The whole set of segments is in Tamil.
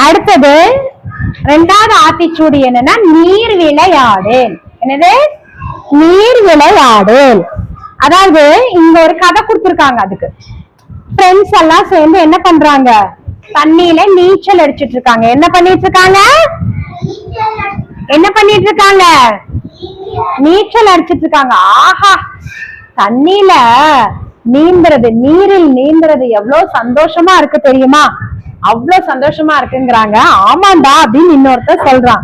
அடுத்தது ரெண்டாவது ஆத்திச்சூடி என்னன்னா நீர் விளையாடேல். என்னது? நீர் விளையாடேல். அதாவது இங்க ஒரு கதை கொடுத்திருக்காங்க. அதுக்கு ஃப்ரெண்ட்ஸ் எல்லாம் சேர்ந்து என்ன பண்றாங்க? தண்ணியில நீச்சல் அடிச்சிட்டு இருக்காங்க. என்ன பண்ணிட்டு இருக்காங்க? என்ன பண்ணிட்டு இருக்காங்க? நீச்சல் அடிச்சிட்டு இருக்காங்க. ஆஹா, தண்ணியில நீந்துறது, நீரில் நீந்துறது எவ்வளவு சந்தோஷமா இருக்கு தெரியுமா? அவ்வளவு சந்தோஷமா இருக்குங்கிறாங்க. ஆமாண்டா அப்படின்னு இன்னொருத்தர் சொல்றான்.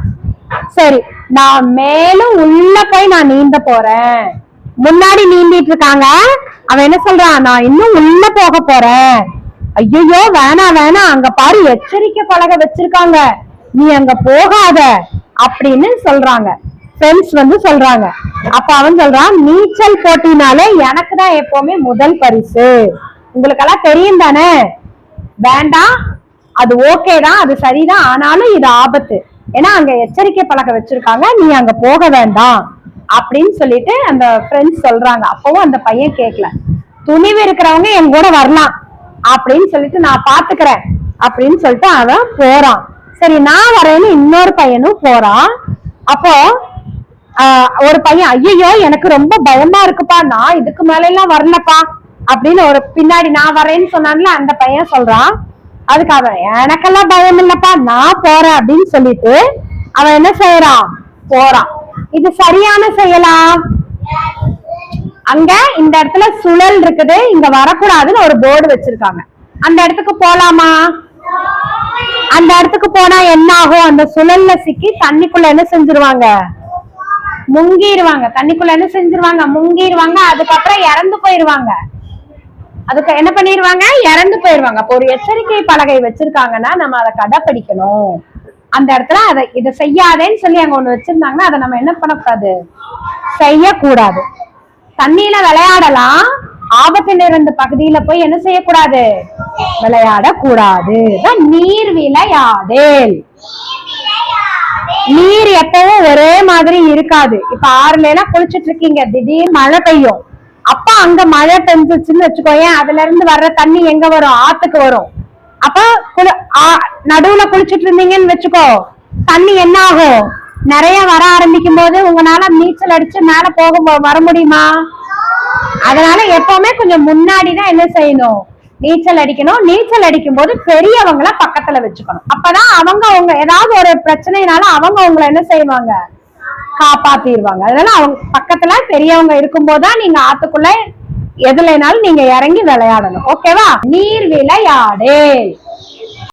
சரி, நான் மேலும் உள்ள போய் நான் நீந்த போறேன். முன்னாடி நீந்திட்டு இருக்காங்க. அவன் என்ன சொல்றான்? நான் இன்னும் உள்ள போக போறேன். ஐயோ வேணாம் வேணாம், அங்க பாரு எச்சரிக்கை பலகை வச்சிருக்காங்க, நீ அங்க போகாத அப்படின்னு சொல்றாங்க. ஃப்ரெண்ட்ஸ் வந்து சொல்றாங்க. அப்ப அவன் சொல்றான், நீச்சல் போட்டினாலே எனக்கு தான் எப்பவுமே முதல் பரிசு. உங்களுக்கெல்லாம் தெரியும் தானே? வேண்டாம், அது ஓகே தான், அது சரிதான், ஆனாலும் இது ஆபத்து. ஏன்னா அங்க எச்சரிக்கை பலகை வச்சிருக்காங்க, நீ அங்க போக வேண்டாம் அப்படின்னு சொல்லிட்டு அந்த ஃப்ரெண்ட்ஸ் சொல்றாங்க. அப்பவும் அந்த பையன் கேட்கல. துணிவு இருக்கிறவங்க என் கூட வரலாம் அப்படின்னு சொல்லிட்டு நான் பாத்துக்கிறேன் அப்படின்னு சொல்லிட்டு அவன் போறான். சரி நான் வரேன்னு இன்னொரு பையனும் போறான். அப்போ ஒரு பையன், ஐயோ எனக்கு ரொம்ப பயமா இருக்குப்பா, நான் இதுக்கு மேல எல்லாம் வரலப்பா அப்படின்னு ஒரு பின்னாடி நான் வரேன்னு சொன்னான்ல அந்த பையன் சொல்றான். அதுக்கு அவன், எனக்கெல்லாம் பயம் இல்லப்பா, நான் போறேன் அப்படின்னு சொல்லிட்டு அவன் என்ன செய்யறான்? போறான். இது சரியான செயலா? அங்க இந்த இடத்துல சுழல் இருக்குது, இங்க வரக்கூடாதுன்னு ஒரு போர்டு வச்சிருக்காங்க. அந்த இடத்துக்கு போலாமா? அந்த இடத்துக்கு போனா என்ன ஆகும்? அந்த சுழல்ல சிக்கி தண்ணிக்குள்ள என்ன செஞ்சிருவாங்க? முங்கிடுவாங்க. தண்ணிக்குள்ள என்ன செஞ்சிருவாங்க? முங்கிடுவாங்க. அதுக்கப்புறம் இறந்து போயிருவாங்க. அதுக்கு என்ன பண்ணிடுவாங்க? இறந்து போயிருவாங்க. அப்போ ஒரு எச்சரிக்கை பலகை வச்சிருக்காங்கன்னா நம்ம அதை கடைப்பிடிக்கணும். அந்த இடத்துல அதை இதை செய்யாதேன்னு சொல்லி அங்க ஒண்ணு வச்சிருந்தாங்கன்னா அதை நம்ம என்ன பண்ணக்கூடாது? செய்யக்கூடாது. தண்ணியில விளையாடலாம், ஆபத்து நிறைந்த பகுதியில போய் என்ன செய்யக்கூடாது? விளையாடக்கூடாது. நீர் விளையாடேல். நீர் எப்பவும் ஒரே மாதிரி இருக்காது. இப்ப ஆறுல எல்லாம் குளிச்சுட்டு இருக்கீங்க, திடீர்னு மழை பெய்யும். அப்ப அங்க மழை பெஞ்சிச்சுன்னு வச்சுக்கோயேன், அதுல இருந்து வர்ற தண்ணி எங்க வரும்? ஆத்துக்கு வரும். அப்ப நடுவுல குளிச்சுட்டு இருந்தீங்கன்னு வச்சுக்கோ, தண்ணி என்ன ஆகும்? நிறைய வர ஆரம்பிக்கும் போது உங்களால நீச்சல் அடிச்சு மேல போக வர முடியுமா? அதனால எப்பவுமே கொஞ்சம் முன்னாடிதான் என்ன செய்யணும்? நீச்சல் அடிக்கணும். நீச்சல் அடிக்கும் போது பெரியவங்களை பக்கத்துல வச்சுக்கணும். அப்பதான் அவங்க ஏதாவது ஒரு பிரச்சனைனால அவங்களை என்ன செய்வாங்க? காப்பாத்திடுவாங்க. அதனால அவங்க பக்கத்துல பெரியவங்க இருக்கும் போதுதான் நீங்க ஆத்துக்குள்ள எதுலனாலும் நீங்க இறங்கி விளையாடணும். ஓகேவா? நீர் விளையாடேல்.